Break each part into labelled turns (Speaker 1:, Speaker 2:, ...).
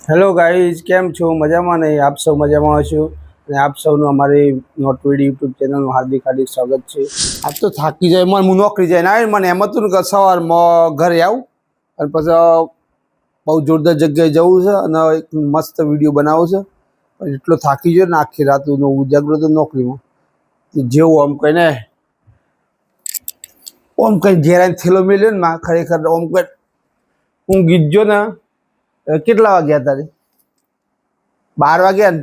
Speaker 1: Hello guys, કેમ છો? મજામાં નહીં? આપ સૌ મજામાં હશો અને આપ સૌનું અમારી નોટવીડી યુટ્યુબ ચેનલનું હાર્દિક હાર્દિક સ્વાગત છે. આજ તો થાકી જાય મને, હું નોકરી જાય ને મને એમ હતું ને કે સવારમાં ઘરે આવું અને પછી બહુ જોરદાર જગ્યાએ જવું છે અને એક મસ્ત વિડીયો બનાવવો છે. પણ એટલો થાકી ગયો ને આખી રાત ઉજાગરો તો નોકરીમાં જેવું આમ કઈ ઘેરાઈને થેલો મેલ્યો ને માં ખરેખર આમ કઈ હું ગીત ને કેટલા વાગ્યા તારે 12 વાગ્યા ને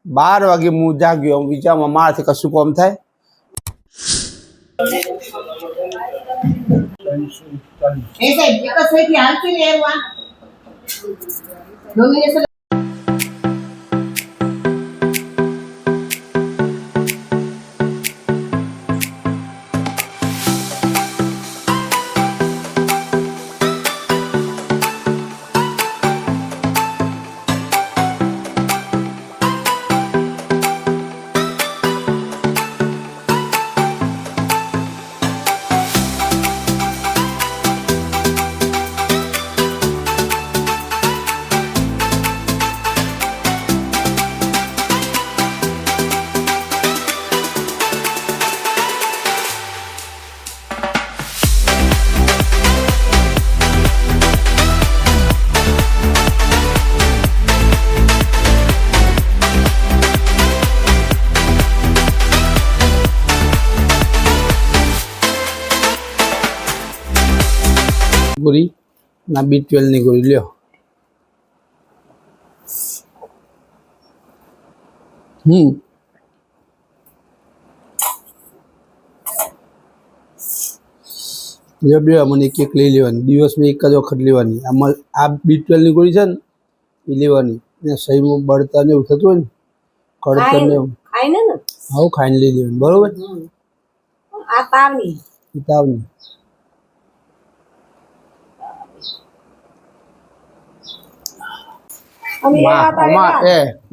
Speaker 1: 12 વાગે હું જાગ્યો વિચારમાં મારાથી કશું કામ થાય. ગોળી ના B12 ની ગોળી લ્યો. બે મને એક લઈ લેવાની, દિવસમાં એક જ વખત લેવાની. આમાં આ B12 ની ગોળી છે ને એ લેવાની. શરીરમાં બળતા ને એવું થતું હોય ને કડતર ને એવું આવું ખાઈને લઈ લેવાની, બરોબર?
Speaker 2: આ તાવની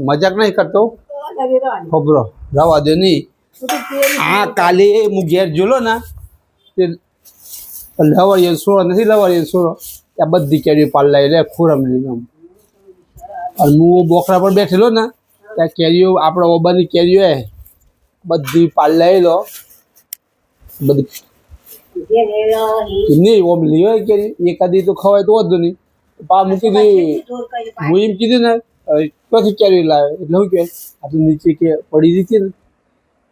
Speaker 1: મજાક નહીં કરતો, ખબરો રવા દે નહીં. આ કાલે હું ઘેર જોલો ને લવારિયન સોળો નથી, લવારિયન સોળો ત્યાં બધી કેરીઓ પાલ્લા એટલે ખોરામ લીધું. અને હું બોખરા પર બેઠેલો ને ત્યાં કેરીઓ આપણે ઓબાની કેરીઓ બધી પાલ્લા લો બધી નહીં ઓમ લીધો કેરી એકાદી તો ખવાય તો વધુ નહીં. પા મૂકી દી હું એમ કીધું ને પછી કેરી લાવે એટલે શું કહે આ તો નીચે કે પડી દીધી ને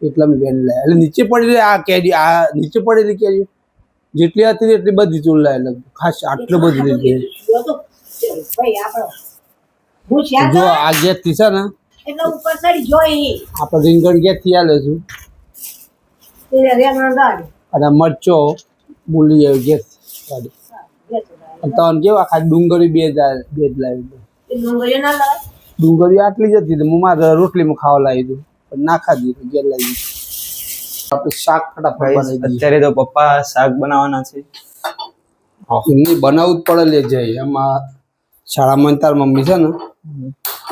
Speaker 1: એટલા મેં બેન લાવ્યા. એટલે નીચે પડેલી આ કેરી, આ નીચે પડેલી કેરી જેટલી હતી ને એટલી બધી ચોર લાવે લગભગ ખાસ આટલું બધું લીધી. જો આ ગેસ થી છે ને આપણે રીંગણ ગેસ થી આલે છું અને મરચો બોલી જાય ગેસ ગાડી. તને કેવા ખાલી ડુંગળી બે જ લાવી ડુંગળી આટલી જ હતી હું મારા રોટલીમાં ખાવા લાવી દઉં પણ ના ખાધી ઘેર લાવી. આપણે શાક ફટાફટ
Speaker 3: અત્યારે તો પપ્પા શાક બનાવવાના છે.
Speaker 1: એમની બનાવવું જ પડે લે જાય. એમાં શાળામાં તાર મમ્મી છે ને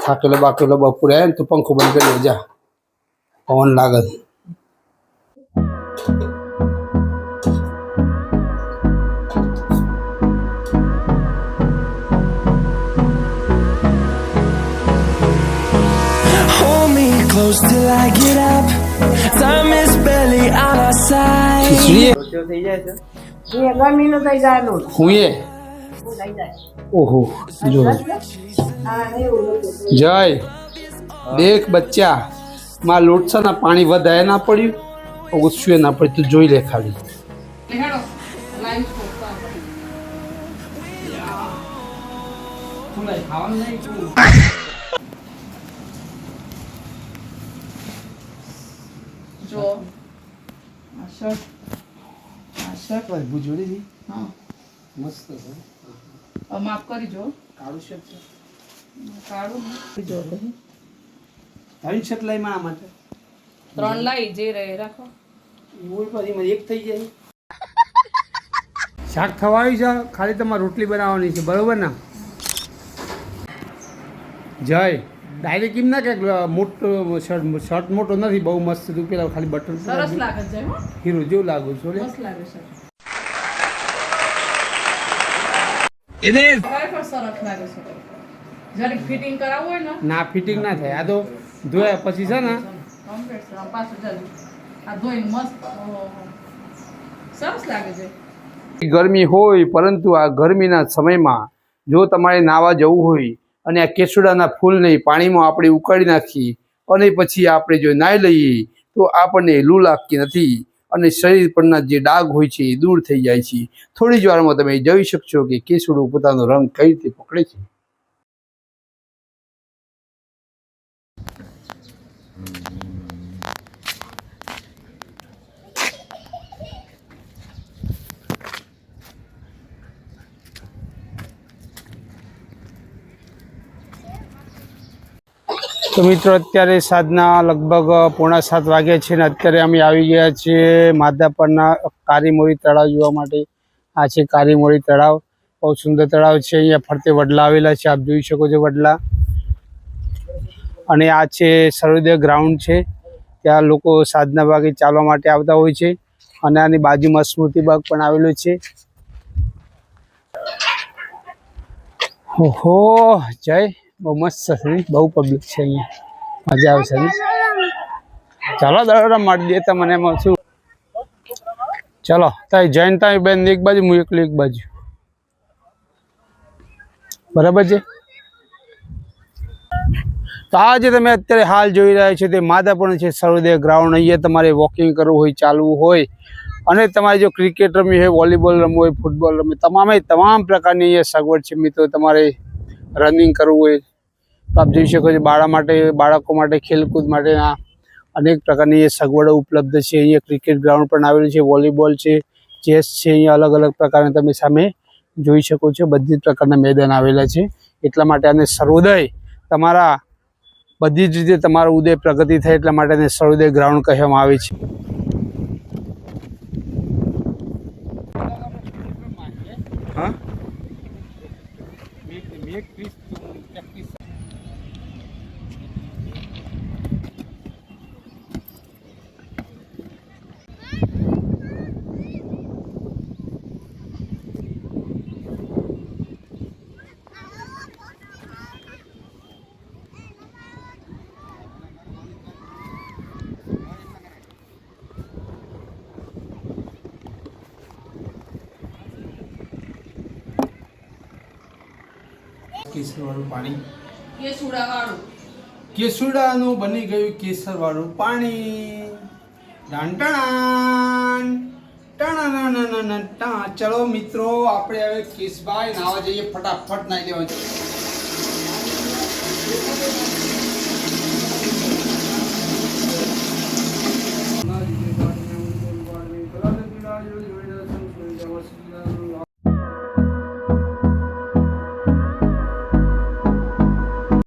Speaker 1: થાકેલો બાકેલો બપોરે આવે ને તો પંખો બંધ કરી જા પવન લાગે.
Speaker 4: Close till I get up. Time is barely on our side.
Speaker 3: થઈ જાય છે.
Speaker 1: હું એ ઓહો જો જય દેખ બચ્ચા માં લોટ છે ને પાણી વધારે ના પડ્યું ઓછું ના પડ્યું તું જોઈ લે ખાલી.
Speaker 5: જો આ શર્ટ
Speaker 1: ભૂજોડી
Speaker 5: હા
Speaker 1: મસ્ત છે.
Speaker 5: માફ કરી જો
Speaker 1: કાળું શર્ટ છે,
Speaker 5: કાળું જો
Speaker 1: આવી શર્ટ લઈ મારા માટે
Speaker 5: 3 લાઈ જે રહે રાખો
Speaker 1: એવું પછી મને એક થઈ જાય. શાક થવાયું છે, ખાલી તમારે રોટલી બનાવવાની છે, બરોબર ને? જય ડાયરેક્ટ એમ ના કે મોટો શર્ટ મોટો નથી, બહુ મસ્ત હતું. પેલા ખાલી બટન
Speaker 5: સરસ લાગે છે હો,
Speaker 1: હીરો જેવું લાગુ છું.
Speaker 5: મસ્ત લાગે છે.
Speaker 4: It is.
Speaker 5: ખરેખર સરસ લાગે છે. જરીક ફિટિંગ કરાવવું હોય ને
Speaker 1: ના ફિટિંગ ના થાય. આ તો ધોયા પછી છે ને
Speaker 5: કમ્પ્લીટ છે. આમ પાછું જલ્દી આ ધોઈને મસ્ત ઓહો. સરસ લાગે છે.
Speaker 1: ગરમી હોય, પરંતુ આ ગરમીના સમયમાં જો તમારે નાવા જવું હોય અને આ કેસુડાના ફૂલને પાણીમાં આપણે ઉકાળી નાખી અને પછી આપણે જો નાહી લઈએ તો આપણને લૂ લાગતી નથી અને શરીર પરના જે ડાઘ હોય છે એ દૂર થઈ જાય છે. થોડી જ વારમાં તમે જોઈ શકશો કે કેસુડું પોતાનો રંગ કઈ રીતે પકડે છે. તો મિત્રો અત્યારે સાંજના લગભગ 6:45 વાગ્યા છે ને અત્યારે અમે આવી ગયા છીએ માધાપરના કારીમોરી તળાવ જોવા માટે. આ છે કારીમોરી તળાવ. બહુ સુંદર તળાવ છે. અહીંયા ફરતે વડલા આવેલા છે, આપ જોઈ શકો છો વડલા. અને આ છે સરોદય ગ્રાઉન્ડ છે. ત્યાં લોકો સાંજના ભાગે ચાલવા માટે આવતા હોય છે. અને આની બાજુમાં સ્મૃતિબાગ પણ આવેલો છે. ઓહો જય, બહુ મસ્ત છે, બહુ પબ્લિક છે અહીંયા, મજા આવશે. ચાલો દરોડા મારી દેતા મને એમાં શું. ચલો તારી જૈન તારી બેન એક બાજુ, હું એકલી એક બાજુ, બરાબર છે. તો આ જે તમે અત્યારે હાલ જોઈ રહ્યા છો તે માધાપર છે સરોદય ગ્રાઉન્ડ. અહીંયા તમારે વોકિંગ કરવું હોય, ચાલવું હોય અને તમારે જો ક્રિકેટ રમવી હોય, વોલીબોલ રમવું હોય, ફૂટબોલ રમવું, તમામ પ્રકારની અહીંયા સગવડ છે મિત્રો. તમારે રનિંગ કરવું હોય તો આપ જોઈ શકો છો. બાળકો માટે ખેલકૂદ માટેના અનેક પ્રકારની એ સગવડો ઉપલબ્ધ છે. અહીંયા ક્રિકેટ ગ્રાઉન્ડ પણ આવેલું છે, વોલીબોલ છે, ચેસ છે. અહીંયા અલગ અલગ પ્રકારના તમે સામે જોઈ શકો છો. બધી જ પ્રકારના મેદાન આવેલા છે. એટલા માટે આને સરોદય તમારા બધી જ રીતે તમારો ઉદય પ્રગતિ થાય એટલા માટે આને સરોદય ગ્રાઉન્ડ કહેવામાં આવે છે. હા કેસરવાળું પાણી, કેસુડાનું બની ગયું કેસરવાળું પાણી. ચલો મિત્રો આપણે હવે કેશભાઈ નાવા જઈએ, ફટાફટ નાહી લેવા.